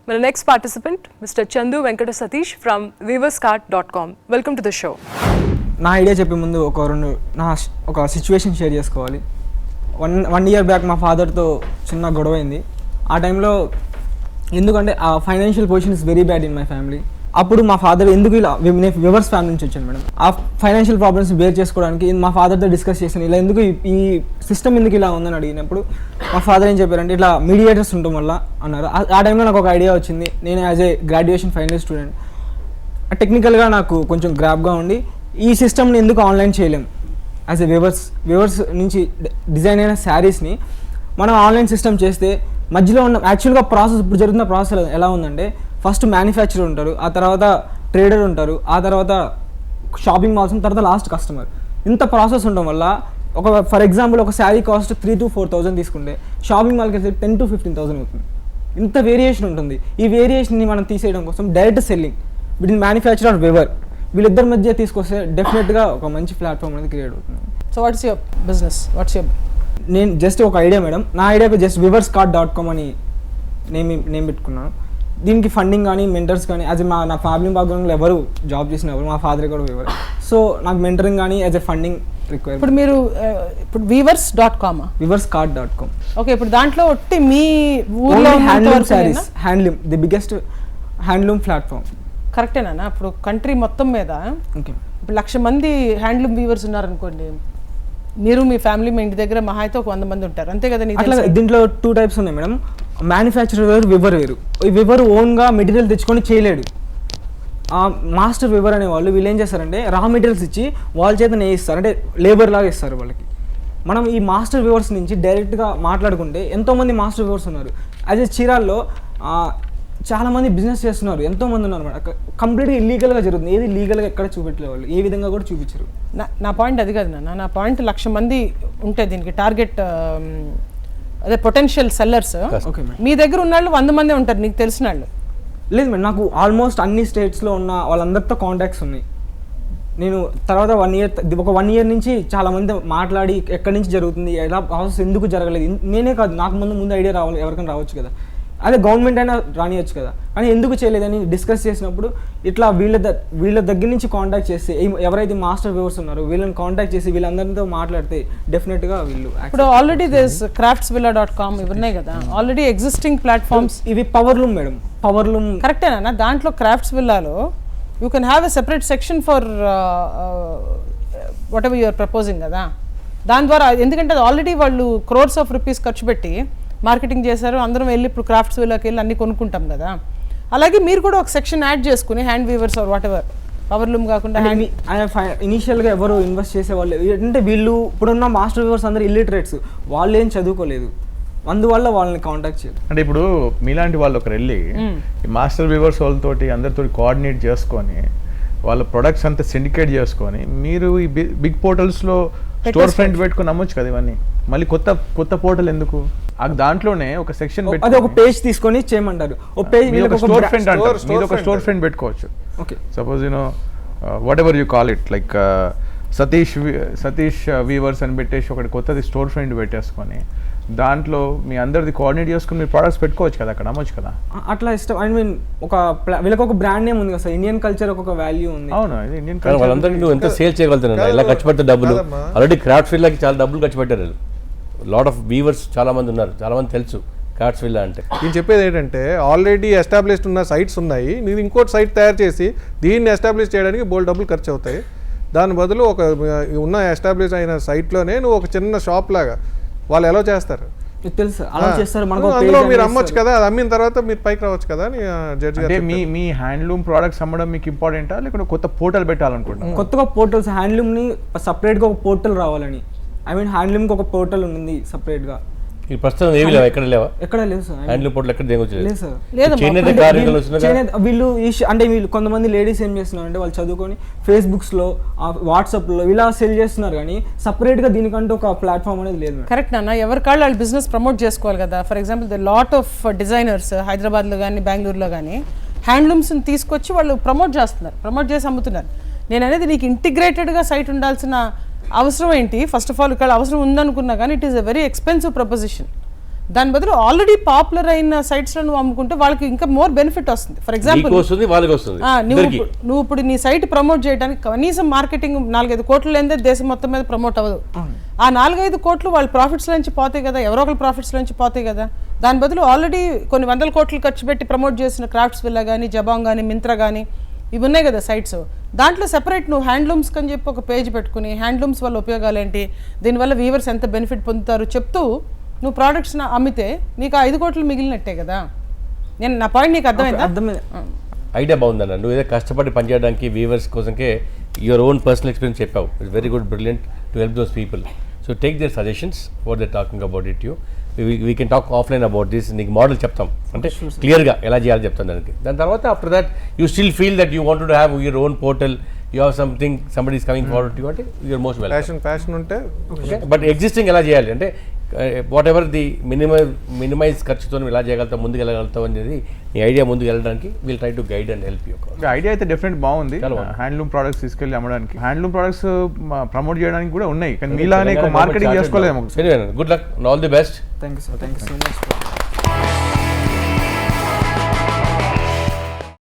My next participant, Mr. Chandu Venkata Satish from weaverscart.com. Welcome to the show. నా idea చెప్పే ముందు ఒక situation share చేసుకోవాలి. One year back మా ఫాదర్తో చిన్న గొడవ అయింది. ఆ టైంలో ఎందుకంటే ఆ financial position is very bad in my family. అప్పుడు మా ఫాదర్ ఎందుకు ఇలా, నేను వివర్స్ ఫ్యామిలీ నుంచి వచ్చాను మేడం. ఆ ఫైనాన్షియల్ ప్రాబ్లమ్స్ బేర్ చేసుకోవడానికి మా ఫాదర్తో డిస్కస్ చేశాను. ఇలా ఎందుకు ఈ సిస్టమ్ ఎందుకు ఇలా ఉందని అడిగినప్పుడు మా ఫాదర్ ఏం చెప్పారంటే ఇట్లా మీడియేటర్స్ ఉండటం వల్ల అన్నారు. ఆ టైంలో నాకు ఒక ఐడియా వచ్చింది. నేను as a graduation final year student, టెక్నికల్గా నాకు కొంచెం గ్రాప్గా ఉండి ఈ సిస్టమ్ని ఎందుకు ఆన్లైన్ చేయలేం. యాజ్ ఏ వివర్స్ నుంచి డిజైన్ అయిన శారీస్ని మనం ఆన్లైన్ సిస్టమ్ చేస్తే మధ్యలో ఉన్న యాక్చువల్గా ప్రాసెస్, ఇప్పుడు జరుగుతున్న ప్రాసెస్ ఎలా ఉందంటే ఫస్ట్ మ్యానుఫ్యాక్చరర్ ఉంటారు, ఆ తర్వాత ట్రేడర్ ఉంటారు, ఆ తర్వాత షాపింగ్ మాల్స్, తర్వాత లాస్ట్ కస్టమర్. ఇంత ప్రాసెస్ ఉండడం వల్ల ఫర్ ఎగ్జాంపుల్ ఒక శారీ కాస్ట్ 3,000 to 4,000 తీసుకుంటే షాపింగ్ మాల్కి వెళ్తే 10,000 to 15,000 అవుతుంది. ఇంత వేరియేషన్ ఉంటుంది. ఈ వేరియేషన్ని మనం తీసేయడం కోసం direct selling between manufacturer and weaver, వీళ్ళిద్దరి మధ్య తీసుకొస్తే డెఫినెట్గా ఒక మంచి ప్లాట్ఫామ్ అనేది క్రియేట్ అవుతుంది. So what's your business? నేను జస్ట్ ఒక ఐడియా మేడం, నా ఐడియాకి జస్ట్ weaverscart.com అని నేమ్ పెట్టుకున్నాను. దీనికి ఫండింగ్ కానీ మెంటర్స్ కానీ యాజ్ నా ఫ్యామిలీ బ్యాక్గ్రౌండ్లో ఎవరు జాబ్ చేసిన ఎవరు, మా ఫాదర్ కూడా వివర్, సో నాకు మెంటరింగ్ కానీ యాజ్ ఎ ఫండింగ్ రిక్వైర్. ఇప్పుడు మీరు ఇప్పుడు weavers.com weaverscart.com. ఓకే, ఇప్పుడు దాంట్లో ఒట్టి మీ ఊర్లో handloom saris, handloom the biggest handloom platform. కరెక్టేనా? ఇప్పుడు కంట్రీ మొత్తం మీద ఓకే, ఇప్పుడు 1,00,000 మంది హ్యాండ్లూమ్ వీవర్స్ ఉన్నారనుకోండి, మీరు మీ ఫ్యామిలీ మీ ఇంటి దగ్గర మహా అయితే ఒక 100 మంది ఉంటారు, అంతే కదా? అట్లా దీంట్లో 2 types ఉన్నాయి మేడం. మ్యానుఫ్యాక్చరర్ వేరు, వివర్ వేరు. ఈ వివర్ ఓన్గా మెటీరియల్ తెచ్చుకొని చేయలేడు. ఆ మాస్టర్ వివర్ అనే వాళ్ళు వీళ్ళు ఏం చేస్తారంటే రా మెటీరియల్స్ ఇచ్చి వాళ్ళ చేత నేయిస్తారు, అంటే లేబర్ లాగా ఇస్తారు వాళ్ళకి. మనం ఈ మాస్టర్ వివర్స్ నుంచి డైరెక్ట్గా మాట్లాడుకుంటే ఎంతోమంది మాస్టర్ వివర్స్ ఉన్నారు. అదే చీరాల్లో చాలామంది బిజినెస్ చేస్తున్నారు, ఎంతోమంది ఉన్నారు మేడం. కంప్లీట్గా ఇల్లీగల్గా జరుగుతుంది, ఏది లీగల్గా ఎక్కడ చూపెట్టలే వాళ్ళు, ఏ విధంగా కూడా చూపించరు. నా పాయింట్ అది కాదు నాన్న, నా పాయింట్ 1,00,000 మంది ఉంటే దీనికి టార్గెట్ అదే పొటెన్షియల్ సెల్లర్స్, మీ దగ్గర ఉన్న వాళ్ళు 100 మందే ఉంటారు నీకు తెలిసిన వాళ్ళు. లేదు మేడం, నాకు ఆల్మోస్ట్ అన్ని స్టేట్స్లో ఉన్న వాళ్ళందరితో కాంటాక్ట్స్ ఉన్నాయి. నేను తర్వాత 1 year నుంచి చాలామంది మాట్లాడి ఎక్కడి నుంచి జరుగుతుంది, ఎలా ప్రాసెస్ ఎందుకు జరగలేదు, నేనే కాదు నాకు ముందు ఐడియా రావాలి, ఎవరికైనా రావచ్చు కదా, అదే గవర్నమెంట్ అయినా రానియచ్చు కదా, కానీ ఎందుకు చేయలేదని డిస్కస్ చేసినప్పుడు ఇట్లా వీళ్ళ దగ్గర నుంచి కాంటాక్ట్ చేస్తే ఎవరైతే మాస్టర్ వ్యూవర్స్ ఉన్నారో వీళ్ళని కాంటాక్ట్ చేసి వీళ్ళందరితో మాట్లాడితే డెఫినెట్గా వీళ్ళు. ఇప్పుడు ఆల్రెడీ దిస్ craftsvilla.com ఇవన్నాయి కదా, ఆల్రెడీ ఎగ్జిస్టింగ్ ప్లాట్ఫామ్స్. ఇవి పవర్లూమ్ మేడం, పవర్లూమ్ కరెక్టేనా? దాంట్లో క్రాఫ్ట్స్విల్లాలో you can have a separate section for whatever you're proposing కదా. దాని ద్వారా ఎందుకంటే అది ఆల్రెడీ వాళ్ళు crores of rupees ఖర్చు పెట్టి మార్కెటింగ్ చేశారు, అందరం వెళ్ళి ఇప్పుడు క్రాఫ్ట్స్విల్లాకి వెళ్ళి అన్నీ కొనుక్కుంటాం కదా. అలాగే మీరు కూడా ఒక సెక్షన్ యాడ్ చేసుకుని hand weavers or whatever, powerloom కాకుండా ఇనీషియల్గా ఎవరు ఇన్వెస్ట్ చేసేవాళ్ళు అంటే వీళ్ళు ఇప్పుడున్న మాస్టర్ వీవర్స్ అందరూ ఇల్లిటరేట్స్, వాళ్ళు ఏం చదువుకోలేదు, అందువల్ల వాళ్ళని కాంటాక్ట్ చేయాలి. అంటే ఇప్పుడు మీలాంటి వాళ్ళు ఒకరు వెళ్ళి ఈ మాస్టర్ వీవర్స్ వాళ్ళతోటి అందరితో కోఆర్డినేట్ చేసుకొని వాళ్ళ ప్రొడక్ట్స్ అంతా సిండికేట్ చేసుకొని మీరు ఈ బిగ్ పోర్టల్స్లో స్టోర్ ఫ్రంట్ పెట్టుకుని అమ్మొచ్చు కదా. ఇవన్నీ మళ్ళీ కొత్త పోర్టల్ ఎందుకు? దాంట్లోనే ఒక సెక్షన్ అది ఒక పేజ్ తీసుకొని చేయమంటారు. ఒక పేజ్ స్టోర్ ఫ్రంట్ అంటారు, మీరు ఒక స్టోర్ ఫ్రంట్ పెట్టుకోవచ్చు. Okay, suppose you know whatever you call it, like Satish weavers అని పెట్టేసి ఒకటి కొత్తది స్టోర్ ఫ్రంట్ పెట్టేసుకొని దాంట్లో మీ అందరిది కోఆర్డినేట్ చేసుకుని మీరు ప్రొడక్ట్స్ పెట్టుకోవచ్చు కదా, అక్కడ అమ్మొచ్చు కదా. అట్లా ఇష్టం. ఐ మీన్ వీళ్ళకి ఒక బ్రాండ్ నేమ్ ఉంది కదా సార్, ఇండియన్ కల్చర్ ఒక వాల్యూ ఉంది. అవును, ఇది ఇండియన్ కల్చర్. వాళ్ళందరికీ నువ్వు ఎంత సేల్ చేయగలుగుతున్నావు, ఇలా ఖర్చు పెట్టే డబ్బులు ఆల్రెడీ క్రాఫ్ట్స్విల్లాకి చాలా డబ్బులు ఖర్చు పెట్టారు. లాట్ ఆఫ్ వీవర్స్ చాలా మంది ఉన్నారు, చాలా మంది తెలుసు క్రాఫ్ట్స్విల్లా అంటే. నేను చెప్పేది ఏంటంటే ఆల్రెడీ ఎస్టాబ్లిష్డ్ ఉన్న సైట్స్ ఉన్నాయి, నేను ఇంకోటి సైట్ తయారు చేసి దీన్ని ఎస్టాబ్లిష్ చేయడానికి బోల్డ్ డబ్బులు ఖర్చు అవుతాయి. దాని బదులు ఒక ఉన్న ఎస్టాబ్లిష్ అయిన సైట్లోనే నువ్వు ఒక చిన్న షాప్ లాగా వాళ్ళు ఎలా చేస్తారు తెలుసు, అలా చేస్తారు. అందులో మీరు అమ్మొచ్చు కదా, అది అమ్మిన తర్వాత మీరు పైకి రావచ్చు కదా అని జడ్జి గారు. మీ హ్యాండ్లూమ్ ప్రోడక్ట్స్ అమ్మడం మీకు ఇంపార్టెంటా, లేకుంటే కొత్త పోర్టల్ పెట్టాలనుకుంటున్నాను? కొత్తగా పోర్టల్స్, హ్యాండ్లూమ్ని సపరేట్గా ఒక పోర్టల్ రావాలని. ఐ మీన్ హ్యాండ్లూమ్కి ఒక పోర్టల్ ఉంది సపరేట్గా. ఈ ప్రస్తుతం ఏమి లేవా, ఎక్కడ లేవా? ఎక్కడ లేదు సార్, హ్యాండ్లూమ్ పోర్టల్ ఎక్కడ లేదు సార్. వీళ్ళు అంటే వీళ్ళు కొంతమంది లేడీస్ ఏం చేస్తున్నారు అంటే వాళ్ళు చదువుకొని ఫేస్బుక్స్లో, వాట్సాప్లో ఇలా సెల్ చేస్తున్నారు, కానీ సపరేట్గా దీనికంటూ ఒక ప్లాట్ఫామ్ అనేది లేదు. కరెక్ట్ నాన్న, ఎవరి కాళ్ళు వాళ్ళు బిజినెస్ ప్రమోట్ చేసుకోవాలి కదా. For example the lot of designers హైదరాబాద్లో కానీ బెంగళూరులో కానీ హ్యాండ్లూమ్స్ని తీసుకొచ్చి వాళ్ళు ప్రమోట్ చేసి అమ్ముతున్నారు. నేను అనేది నీకు ఇంటిగ్రేటెడ్గా సైట్ ఉండాల్సిన అవసరం ఏంటి? ఫస్ట్ ఆఫ్ ఆల్ ఇక్కడ అవసరం ఉందనుకున్నా కానీ it is a very expensive proposition. దాని బదులు ఆల్రెడీ పాపులర్ అయిన సైట్స్లో నువ్వు అమ్ముకుంటే వాళ్ళకి ఇంకా మోర్ బెనిఫిట్ వస్తుంది. ఫర్ ఎగ్జాంపుల్ నీకు వస్తుంది, వాళ్ళకి వస్తుంది, నువ్వు ఇప్పుడు నీ సైట్ ప్రమోట్ చేయడానికి కనీసం మార్కెటింగ్ 4-5 కోట్లు లేదే దేశం మొత్తం మీద ప్రమోట్ అవ్వదు. ఆ 4-5 కోట్లు వాళ్ళ ప్రాఫిట్స్ నుంచి పోతాయి కదా, ఎవరో ఒకరి ప్రాఫిట్స్ నుంచి పోతాయి కదా. దాని బదులు ఆల్రెడీ కొన్ని 100 కోట్లు ఖర్చు పెట్టి ప్రమోట్ చేసిన క్రాఫ్ట్స్ విల్లా కానీ, జబాంగ్ కానీ, మింత్రా కానీ ఇవి ఉన్నాయి కదా సైట్స్, దాంట్లో సెపరేట్ నువ్వు హ్యాండ్లూమ్స్కి అని చెప్పి ఒక పేజ్ పెట్టుకుని హ్యాండ్లూమ్స్ వల్ల ఉపయోగాలు ఏంటి, దీనివల్ల వీవర్స్ ఎంత బెనిఫిట్ పొందుతారు చెప్తూ నువ్వు ప్రోడక్ట్స్ అమ్మితే నీకు 5 కోట్లు మిగిలినట్టే కదా. నేను నా పాయింట్ నీకు అర్థమైందా? అర్థమైంది. ఐడియా బాగుందన్న. నువ్వు ఏదో కష్టపడి పనిచేయడానికి వీవర్స్ కోసంకే యువర్ ఓన్ పర్సనల్ ఎక్స్పీరియన్స్ చెప్పావు. It's very good, brilliant to help those people. So take their suggestions for they talking about it you. We can talk offline about this. నీకు మోడల్ చెప్తాం, అంటే క్లియర్గా ఎలా చేయాలో చెప్తాం దానికి. దాని తర్వాత after that you still feel that you want to have your own portal, you have something, somebody is coming forward to, అంటే యూఆర్ మోస్ట్ వెల్కమ్. ప్యాషన్ ఉంటే బట్ ఎగ్జిస్టింగ్ ఎలా చేయాలి అంటే వాట్ ఎవర్ ది మినిమైజ్ ఖర్చుతో ఎలా చేయగలుగుతాం, ముందుకు వెళ్ళగలుగుతాం అనేది నీ ఐడియా. ముందుకు వెళ్ళడానికి we'll try to guide and help you. Idea అయితే డెఫినెట్ బాగుంది. హ్యాండ్లూమ్ ప్రొడక్ట్స్ తీసుకెళ్ళి అమ్మడానికి, హ్యాండ్లూమ్ ప్రొడక్ట్స్ ప్రమోట్ చేయడానికి కూడా ఉన్నాయి, కానీ మీలానే మార్కెటింగ్ చేసుకోలేము. Good luck, all the best. Thank you sir, thank you so much.